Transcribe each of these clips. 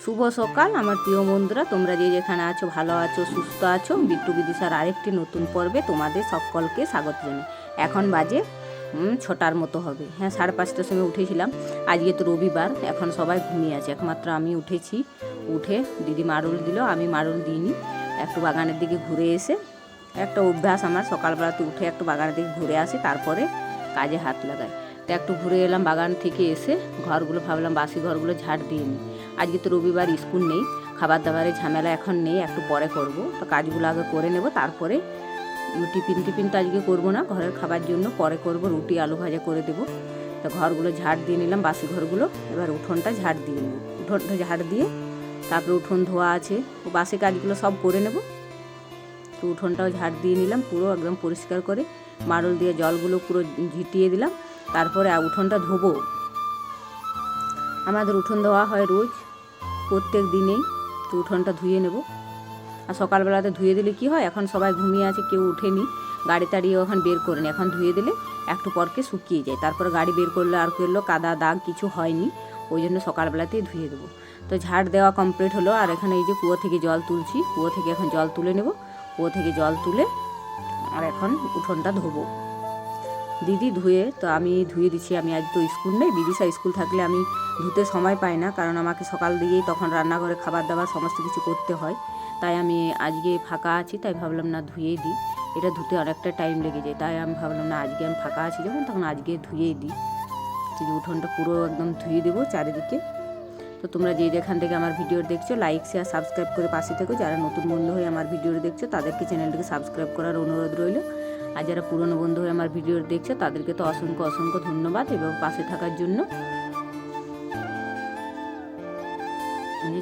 শুভ সকাল আমার প্রিয় বন্ধুরা, তোমরা যে যেখানে আছো ভালো আছো, সুস্থ আছো। বিট্টু বিদিশার আরেকটি নতুন পর্বে তোমাদের সকলকে স্বাগত জানাই। এখন বাজে 6টার মতো হবে। হ্যাঁ, 5:30টার সময় উঠেছিলাম। আজকে তো রবিবার, এখন সবাই ঘুমিয়ে আছে, একমাত্র আমি উঠেছি। উঠে দিদি মারুল দিল, আমি মারুল দিইনি। একটু বাগানের দিকে ঘুরে এসে, একটা অভ্যাস আমার সকালবেলাতে উঠে একটু বাগানের দিকে ঘুরে আসি, তারপরে কাজে হাত লাগাই। তো একটু ঘুরে এলাম, বাগান থেকে এসে ঘরগুলো ভাবলাম বাসি ঘরগুলো ঝাড় দিয়ে নিই। আজকে তো রবিবার, স্কুল নেই, খাবার দাবারের ঝামেলা এখন নেই, একটু পরে করব। তো কাজগুলো আগে করে নেব, তারপরে টিফিন তো আজকে করবো না, ঘরের খাবার জন্য পরে করব, রুটি আলু ভাজা করে দেবো। তো ঘরগুলো ঝাড় দিয়ে নিলাম, বাসি ঘরগুলো। এবার উঠোনটা ঝাড় দিয়ে নেব। উঠোনটা ঝাড় দিয়ে তারপরে উঠোন ধোয়া আছে, ও বাসি কাজগুলো সব করে নেব। তো উঠোনটাও ঝাড় দিয়ে নিলাম, পুরো একদম পরিষ্কার করে মারুল দিয়ে জলগুলো পুরো ঝিটিয়ে দিলাম। তারপরে উঠোনটা ধোবো। আমাদের উঠোন ধোয়া হয় রোজ, প্রত্যেক দিনেই। তো উঠোনটা ধুয়ে নেব। আর সকালবেলাতে ধুয়ে দিলে কি হয়, এখন সবাই ঘুমিয়ে আছে, কেউ উঠেনি, গাড়ি তাড়িয়ে এখন বের করেনি। এখন ধুয়ে দিলে একটু পরকে শুকিয়ে যায়, তারপরে গাড়ি বের করলে আর করলো কাদা দাগ কিছু হয়নি, ওই জন্য সকালবেলাতেই ধুয়ে দেবো। তো ঝাড় দেওয়া কমপ্লিট হলো। আর এখানে এই যে কুয়ো থেকে জল তুলছি, কুয়ো থেকে এখন জল তুলে নেব। কুয়ো থেকে জল তুলে আর এখন উঠোনটা ধোবো। দিদি ধুয়ে, তো আমি ধুয়ে দিচ্ছি। আমি আজ তো স্কুল নেই, বিদিশা স্কুল থাকলে আমি ধুতে সময় পাই না, কারণ আমাকে সকাল দিকেই তখন রান্নাঘরে খাবার দাবার সমস্ত কিছু করতে হয়। তাই আমি আজকে ফাঁকা আছি, তাই ভাবলাম না ধুয়েই দিই। এটা ধুতে অনেকটা টাইম লেগে যায়, তাই আমি ভাবলাম না আজকে আমি ফাঁকা আছি যখন, তখন আজকে ধুয়েই দিই। যদি উঠোনটা পুরো একদম ধুয়ে দেবো চারিদিকে। তো তোমরা যে যেখান থেকে আমার ভিডিও দেখছো, লাইক শেয়ার সাবস্ক্রাইব করে পাশে থেকো। যারা নতুন বন্ধু হয়ে আমার ভিডিও দেখছো, তাদেরকে চ্যানেলটিকে সাবস্ক্রাইব করার অনুরোধ রইল। আর যারা পুরনো বন্ধু হয়ে আমার ভিডিও দেখছো, তাদেরকে তো অসংখ্য অসংখ্য ধন্যবাদ এবং পাশে থাকার জন্য।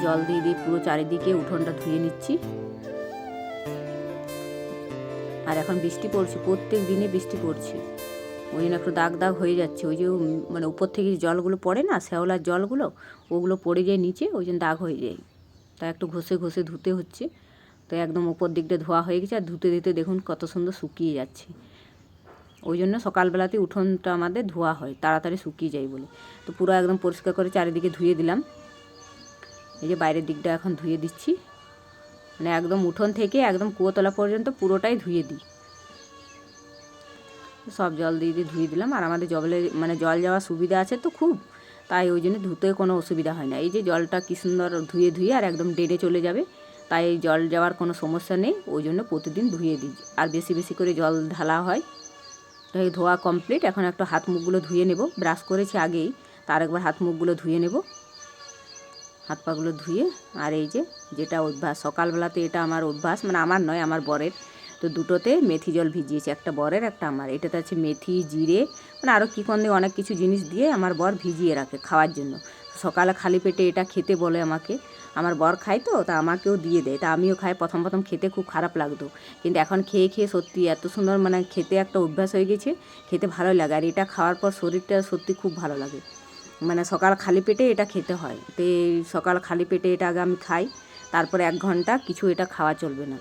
জল দিয়ে দিয়ে পুরো চারিদিকে উঠোনটা ধুয়ে নিচ্ছি। আর এখন বৃষ্টি পড়ছে, প্রত্যেক দিনে বৃষ্টি পড়ছে, ওই জন্য একটু দাগ দাগ হয়ে যাচ্ছে। ওই যে মানে উপর থেকে জলগুলো পড়ে না, শ্যাওলার জলগুলো, ওগুলো পড়ে যায় নিচে, ওই জন্য দাগ হয়ে যায়। তাই একটু ঘষে ঘষে ধুতে হচ্ছে। তো একদম উপর দিকটা ধোয়া হয়ে গেছে, আর ধুতে ধুতে দেখুন কত সুন্দর শুকিয়ে যাচ্ছে। ওই জন্য সকালবেলাতে উঠোনটা আমাদের ধোয়া হয়, তাড়াতাড়ি শুকিয়ে যায় বলে। তো পুরো একদম পরিষ্কার করে চারিদিকে ধুয়ে দিলাম। এই যে বাইরের দিকটা এখন ধুয়ে দিচ্ছি, মানে একদম উঠোন থেকে একদম কুয়োতলা পর্যন্ত পুরোটাই ধুয়ে দিই। সব জল দিয়ে দিয়ে ধুয়ে দিলাম। আর আমাদের জল যাওয়ার সুবিধা আছে তো খুব, তাই ওই জন্য ধুতে কোনো অসুবিধা হয় না। এই যে জলটা কী সুন্দর ধুয়ে ধুয়ে আর একদম ডেডে চলে যাবে, তাই এই জল যাওয়ার কোনো সমস্যা নেই, ওই জন্য প্রতিদিন ধুয়ে দিই। আর বেশি বেশি করে জল ঢালা হয়। তো এই ধোয়া কমপ্লিট। এখন একটু হাত মুখগুলো ধুয়ে নেব, ব্রাশ করেছি আগেই, তার একবার হাত মুখগুলো ধুয়ে নেব, হাত পাগুলো ধুয়ে। আর এই যে যেটা অভ্যাস সকালবেলাতে, এটা আমার অভ্যাস, মানে আমার নয়, আমার বরের। তো দুটোতে মেথি জল ভিজিয়েছি, একটা বরের একটা আমার। এটাতে আছে মেথি, জিরে, মানে আরও কী কোন অনেক কিছু জিনিস দিয়ে আমার বর ভিজিয়ে রাখে খাওয়ার জন্য। সকালে খালি পেটে এটা খেতে বলে আমাকে। আমার বর খায় তো, তা আমাকেও দিয়ে দেয়, তা আমিও খাই। প্রথম প্রথম খেতে খুব খারাপ লাগতো, কিন্তু এখন খেয়ে খেয়ে সত্যি এত সুন্দর, মানে খেতে একটা অভ্যাস হয়ে গেছে, খেতে ভালো লাগে। আর এটা খাওয়ার পর শরীরটা সত্যি খুব ভালো লাগে। মানে সকাল খালি পেটে এটা খেতে হয়। তো এই সকাল খালি পেটে এটা আগে আমি খাই, তারপরে 1 ঘন্টা কিছু এটা খাওয়া চলবে না।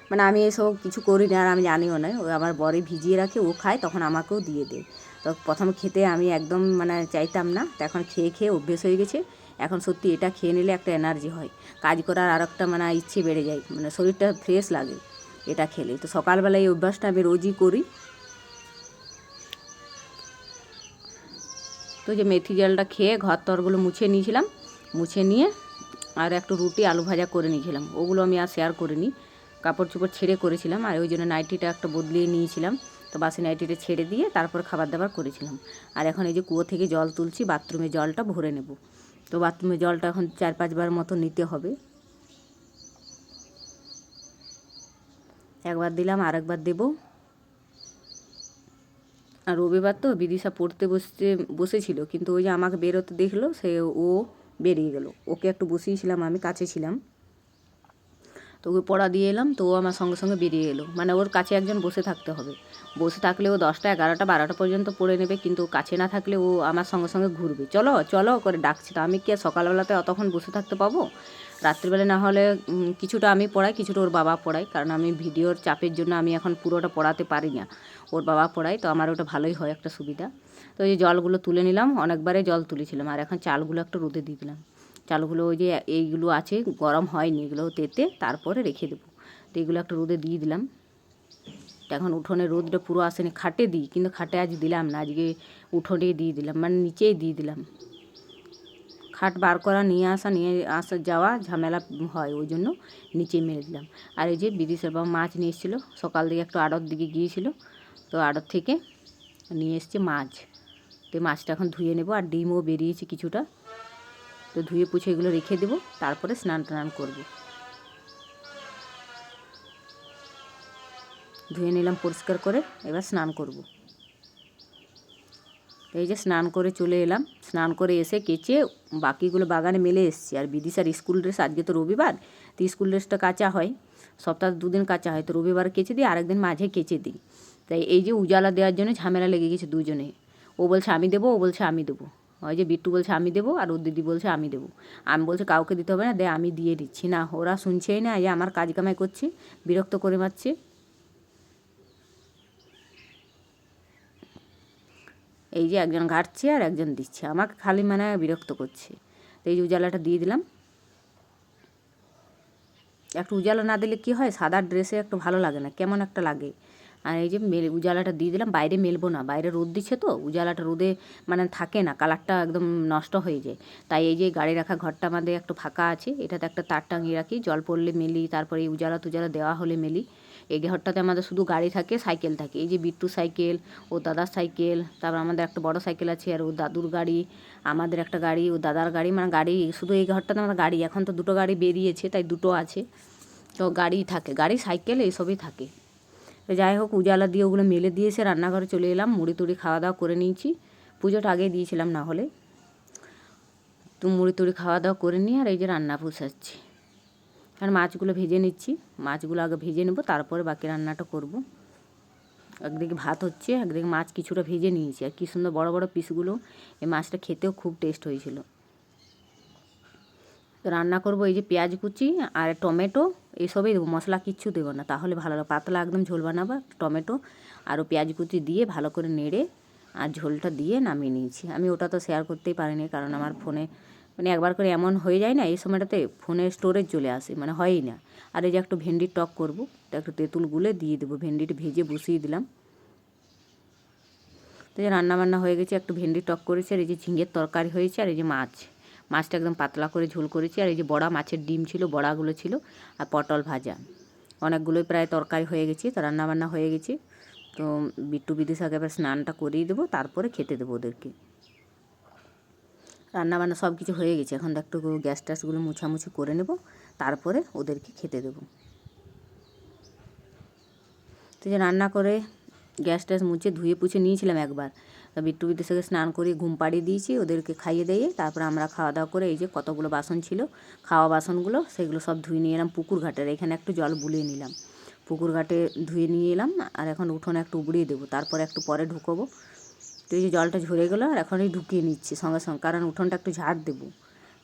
মানে আমি এসব কিছু করি না, আর আমি জানিও না। ও আমার বরে ভিজিয়ে রাখে, ও খায়, তখন আমাকেও দিয়ে দেয়। তো প্রথম খেতে আমি একদম মানে চাইতাম না, তো এখন খেয়ে খেয়ে অভ্যেস হয়ে গেছে। এখন সত্যি এটা খেয়ে নিলে একটা এনার্জি হয়, কাজ করার আর একটা মানে ইচ্ছে বেড়ে যায়, মানে শরীরটা ফ্রেশ লাগে এটা খেলে। তো সকালবেলায় এই অভ্যাসটা আমি রোজই করি। তো যে মেথি জলটা খেয়ে ঘর তরগুলো মুছে নিয়েছিলাম, মুছে নিয়ে আর একটু রুটি আলু ভাজা করে নিয়েছিলাম, ওগুলো আমি আর শেয়ার করিনি, কাপড় চোপড় ছেড়ে করেছিলাম। আর ওই জন্য নাইটিটা একটা বদলিয়ে নিয়েছিলাম, তো বাসি নাইটিটা ছেড়ে দিয়ে তারপর খাবার দাবার করেছিলাম। আর এখন এই যে কুয়ো থেকে জল তুলছি, বাথরুমে জলটা ভরে নেব। তো বাথরুমে জলটা এখন 4-5 বার মতো নিতে হবে। একবার দিলাম, আরেকবার দেবো। আর রবিবার তো বিদিশা পড়তে বসেছিল, কিন্তু ওই যে আমাকে বেরোতে দেখলো, সে ও বেরিয়ে গেল। ওকে একটু বসিয়েছিলাম, আমি কাছে ছিলাম, তো ওকে পড়া দিয়ে এলাম, তো ও আমার সঙ্গে সঙ্গে বেরিয়ে এলো। মানে ওর কাছে একজন বসে থাকতে হবে, বসে থাকলে ও 10টা 11টা 12টা পর্যন্ত পড়ে নেবে, কিন্তু কাছে না থাকলে ও আমার সঙ্গে সঙ্গে ঘুরবে, চলো চলো করে ডাকছে। তো আমি কি আর সকালবেলাতে অতক্ষণ বসে থাকতে পাবো? রাত্রিবেলা না হলে কিছুটা আমি পড়াই, কিছুটা ওর বাবা পড়ায়, কারণ আমি ভিডিওর চাপের জন্য আমি এখন পুরোটা পড়াতে পারি না, ওর বাবা পড়ায়। তো আমার ওটা ভালোই হয়, একটা সুবিধা। তো এই জলগুলো তুলে নিলাম, অনেকবারে জল তুলেছিলাম। আর এখন চালগুলো একটু রোদে দিয়ে দিলাম। চালগুলো ওই যে এইগুলো আছে গরম হয়নি, এগুলো তেতে তারপরে রেখে দেবো। তো এগুলো একটা রোদে দিয়ে দিলাম। এখন উঠোনে রোদটা পুরো আসেনি, খাটে দিই, কিন্তু খাটে আজ দিলাম না, আজকে উঠোনে দিয়ে দিলাম, মানে নিচেই দিয়ে দিলাম। খাট বার করা নিয়ে আসা যাওয়া ঝামেলা হয়, ওই জন্য নিচে মেরে দিলাম। আর এই যে বিদেশের বাবা মাছ নিয়ে এসেছিলো, সকাল দিকে একটু আড়ত দিকে গিয়েছিল, তো আড়ত থেকে নিয়ে এসছে মাছ। তো মাছটা এখন ধুয়ে নেব, আর ডিমও বেরিয়েছে কিছুটা, তো ধুয়ে পুছে এগুলো রেখে দেবো, তারপরে স্নান টান করবো। ধুয়ে নিলাম পরিষ্কার করে, এবার স্নান করব। এই যে স্নান করে চলে এলাম, স্নান করে এসে কেচে বাকিগুলো বাগানে মেলে এসেছি। আর বিদিশার স্কুল ড্রেস, আজকে তো রবিবার, তো স্কুল ড্রেসটা কাচা হয়, সপ্তাহে 2 দিন কাচা হয়, তো রবিবার কেচে দিই, আরেকদিন মাঝে কেচে দিই। তাই এই যে উজালা দেওয়ার জন্য ঝামেলা লেগে গেছে দুজনে, ও বলছে আমি দেবো, ও বলছে আমি দেবো। ওই যে বিট্টু বলছে আমি দেবো, আর ওর দিদি বলছে আমি দেবো। আমি বলছে কাউকে দিতে হবে না, দে আমি দিয়ে দিচ্ছি। না, ওরা শুনছেই না, এই যে আমার কাজ কামাই করছে, বিরক্ত করে মারছে। এই যে একজন ঘাটছে আর একজন দিচ্ছে, আমাকে খালি মানে বিরক্ত করছে। তো এই যে উজালাটা দিয়ে দিলাম। একটু উজালা না দিলে কী হয়, সাদা ড্রেসে একটু ভালো লাগে না, কেমন একটা লাগে। আর এই যে উজালাটা দিয়ে দিলাম, বাইরে মেলবো না, বাইরে রোদ দিচ্ছে তো, উজালাটা রোদে মানে থাকে না, কালারটা একদম নষ্ট হয়ে যায়। তাই এই যে গাড়ি রাখা ঘরটা আমাদের একটু ফাঁকা আছে, এটাতে একটা তার টাঙিয়ে রাখি, জল পড়লে মেলি, তারপরে এই উজালা তুজালা দেওয়া হলে মেলি। এই ঘরটাতে আমাদের শুধু গাড়ি থাকে, সাইকেল থাকে, এই যে বিট্টু সাইকেল, ও দাদার সাইকেল, তারপর আমাদের একটা বড় সাইকেল আছে, আর ও দাদুর গাড়ি, আমাদের একটা গাড়ি, ও দাদার গাড়ি, মানে গাড়ি শুধু এই ঘরটাতে আমাদের গাড়ি। এখন তো 2টো গাড়ি বেরিয়েছে, তাই 2টো আছে, তো গাড়ি থাকে, গাড়ি সাইকেল এইসবই থাকে। তো যাই হোক, উজালা দিয়ে ওগুলো মেলে দিয়েছে, রান্নাঘরে চলে এলাম, মুড়ি টুড়ি খাওয়া দাওয়া করে নিয়েছি, পুজোটা আগে দিয়েছিলাম না হলে। তো মুড়ি টুড়ি খাওয়া দাওয়া করে নিয়ে আর এই যে রান্না বসাচ্ছি। আর মাছগুলো ভেজে নিচ্ছি, মাছগুলো আগে ভেজে নেবো, তারপরে বাকি রান্নাটা করব। একদিকে ভাত হচ্ছে, একদিকে মাছ কিছুটা ভেজে নিয়েছি, আর কী সুন্দর বড় বড় পিসগুলো, এই মাছটা খেতেও খুব টেস্ট হয়েছিল। তো রান্না করব এই যে পেঁয়াজ কুচি আর টমেটো, এইসবই দেবো, মশলা কিচ্ছু দেবো না, তাহলে ভালো লাগে, পাতলা একদম ঝোল বানাবো। টমেটো আরও পেঁয়াজ কুচি দিয়ে ভালো করে নেড়ে আর ঝোলটা দিয়ে নামিয়ে নিয়েছি। আমি ওটা তো শেয়ার করতেই পারিনি, কারণ আমার ফোনে মানে একবার করে এমন হয়ে যায় না, এই সময়টাতে ফোনে স্টোরেজ চলে আসে, মানে হয়ই না। আর এই যে একটু ভেন্ডির টক করবো, তো একটু তেঁতুল গুলে দিয়ে দেবো, ভেন্ডিটা ভেজে বসিয়ে দিলাম। তো যে রান্নাবান্না হয়ে গেছে, একটু ভেন্ডির টক করেছি, আর এই যে ঝিঙের তরকারি হয়েছে, আর এই যে মাছটা একদম পাতলা করে ঝোল করেছি, আর এই যে বড়া মাছের ডিম ছিল, বড়াগুলো ছিল, আর পটল ভাজা, অনেকগুলোই প্রায় তরকারি হয়ে গেছে। তো রান্নাবান্না হয়ে গেছে, তো বিট্টু বিদিশাকে এবার স্নানটা করিয়ে দেবো, তারপরে খেতে দেবো ওদেরকে। রান্নাবান্না সব কিছু হয়ে গেছে, এখন একটু গ্যাস ট্যাসগুলো মুছামুছি করে নেব, তারপরে ওদেরকে খেতে দেবো। তো যে রান্না করে গ্যাস ট্যাস মুছে ধুয়ে পুছে নিয়েছিলাম একবার, বিট্টু বিদেশকে স্নান করিয়ে ঘুম পাড়িয়ে দিয়েছি, ওদেরকে খাইয়ে দিয়ে তারপরে আমরা খাওয়া দাওয়া করে এই যে কতগুলো বাসন ছিল, খাওয়া বাসনগুলো, সেগুলো সব ধুয়ে নিয়ে এলাম পুকুর ঘাটের, এখানে একটু জল বুলিয়ে নিলাম, পুকুর ঘাটে ধুয়ে নিয়ে এলাম। আর এখন উঠোনে একটু উবড়িয়ে দেবো, তারপরে একটু পরে ঢুকোবো। তো এই যে জলটা ঝরে গেলো, আর এখনই ঢুকিয়ে নিচ্ছি সঙ্গে সঙ্গে, কারণ উঠোনটা একটু ঝাড় দেবো,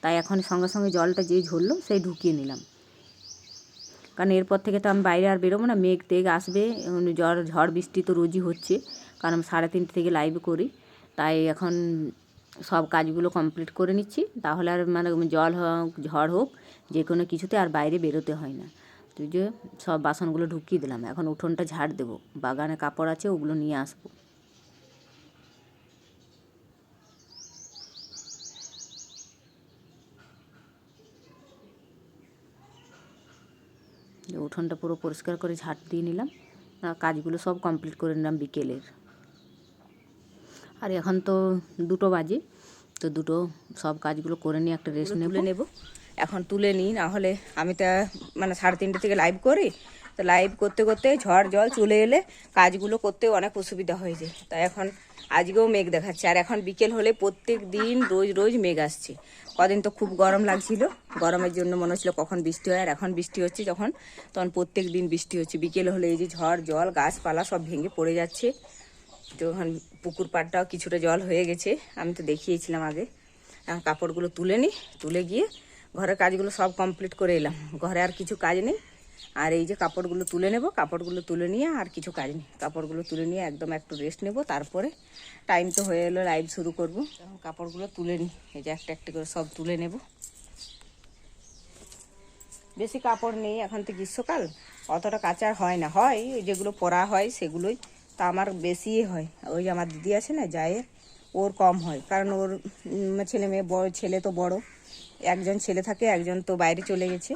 তাই এখন সঙ্গে সঙ্গে জলটা যেই ঝরলো সেই ঢুকিয়ে নিলাম। কারণ এরপর থেকে তো আমি বাইরে আর বেরোবো না, মেঘ টেঘ আসবে, ঝড় বৃষ্টি তো রোজই হচ্ছে, কারণ 3:30 থেকে লাইভ করি, তাই এখন সব কাজগুলো কমপ্লিট করে নিচ্ছি, তাহলে আর মানে জল হোক ঝড় হোক যে কোনো কিছুতে আর বাইরে বেরোতে হয় না। তো যে সব বাসনগুলো ঢুকিয়ে দিলাম, এখন উঠোনটা ঝাড় দেবো, বাগানে কাপড় আছে ওগুলো নিয়ে আসবো। উঠোনটা পুরো পরিষ্কার করে ঝাড় দিয়ে নিলাম, কাজগুলো সব কমপ্লিট করে নিলাম বিকেলের। আর এখন তো 2টো বাজে, তো সব কাজগুলো করে নিয়ে একটা রেস্ট নেব। এখন তুলে নিই, না হলে আমি তো মানে 3:30 থেকে লাইভ করি, তো লাইভ করতে করতে ঝড় জল চলে এলে কাজগুলো করতেও অনেক অসুবিধা হয়ে যায়। তাই এখন আজকেও মেঘ দেখাচ্ছে, আর এখন বিকেল হলে প্রত্যেক দিন রোজ মেঘ আসছে। কদিন তো খুব গরম লাগছিল, গরমের জন্য মনে হচ্ছিল কখন বৃষ্টি হয়, আর এখন বৃষ্টি হচ্ছে তখন প্রত্যেক দিন বৃষ্টি হচ্ছে। বিকেল হলে এই যে ঝড় জল গাছপালা সব ভেঙে পড়ে যাচ্ছে। তো এখন পুকুর পাড়টাও কিছুটা জল হয়ে গেছে, আমি তো দেখিয়েছিলাম আগে। এখন কাপড়গুলো তুলে নিই, তুলে গিয়ে ঘরের কাজগুলো সব কমপ্লিট করে এলাম, ঘরে আর কিছু কাজ নেই। আর এই যে কাপড়গুলো তুলে নেব, কাপড়গুলো তুলে নিয়ে আর কিছু কাজ নেই, কাপড়গুলো তুলে নিয়ে একদম একটু রেস্ট নেব, তারপরে টাইম তো হয়ে এলো লাইভ শুরু করব। এখন কাপড়গুলো তুলে নিই, এই যে একটা একটা করে সব তুলে নেব। বেশি কাপড় নেই, এখন তো গ্রীষ্মকাল, অতটা কাচার হয় না, হয় যেগুলো পরা হয় সেগুলোই। তা আমার বেশি হয়, ওই আমার দিদি আছে না যায়, ওর কম হয়, কারণ ওর ছেলে মেয়ে বড়, ছেলে তো বড়, একজন ছেলে থাকে, একজন তো বাইরে চলে গেছে,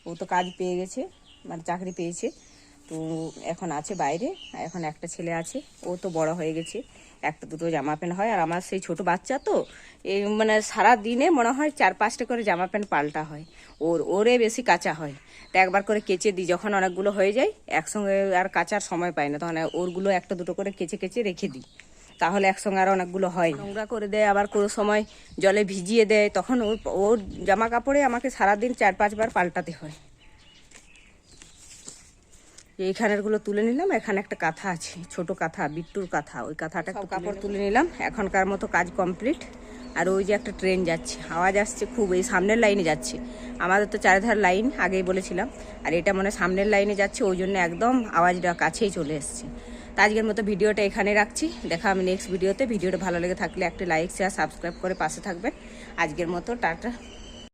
ও তো কাজ পেয়ে গেছে, মানে চাকরি পেয়েছে, তো এখন আছে বাইরে। এখন একটা ছেলে আছে, ও তো বড় হয়ে গেছে, একটা দুটো জামা প্যান্ট হয়। আর আমার সেই ছোট বাচ্চা তো, এই মানে সারা দিনে মনে হয় 4-5টা করে জামা প্যান্ট পাল্টা হয়, ওরে বেশি কাঁচা হয়। তো একবার করে কেচে দিই, যখন অনেকগুলো হয়ে যায় একসঙ্গে আর কাচার সময় পাই না, তখন ওরগুলো একটা দুটো করে কেচে কেচে রেখে দিই, তাহলে একসঙ্গে আর অনেকগুলো হয়, নোংরা করে দেয়। আবার কোনো সময় জলে ভিজিয়ে দেয়, তখন ওর জামা কাপড়ে আমাকে সারাদিন 4-5 বার পাল্টাতে হয়। এইখানেরগুলো তুলে নিলাম, এখানে একটা কাঁথা আছে, ছোট কাঁথা, বিট্টুর কাঁথা, ওই কাঁথাটা সব কাপড় তুলে নিলাম। এখনকার মতো কাজ কমপ্লিট। আর ওই যে একটা ট্রেন যাচ্ছে, আওয়াজ আসছে খুব, এই সামনের লাইনে যাচ্ছে, আমাদের তো চারিধার লাইন আগেই বলেছিলাম, আর এটা মনে সামনের লাইনে যাচ্ছে, ওই জন্য একদম আওয়াজটা কাছেই চলে এসছে। তো আজকের মতো ভিডিওটা এখানে রাখছি, দেখা আমি নেক্সট ভিডিওতে। ভিডিওটা ভালো লেগে থাকলে একটা লাইক, শেয়ার, সাবস্ক্রাইব করে পাশে থাকবেন। আজকের মতো টাটা।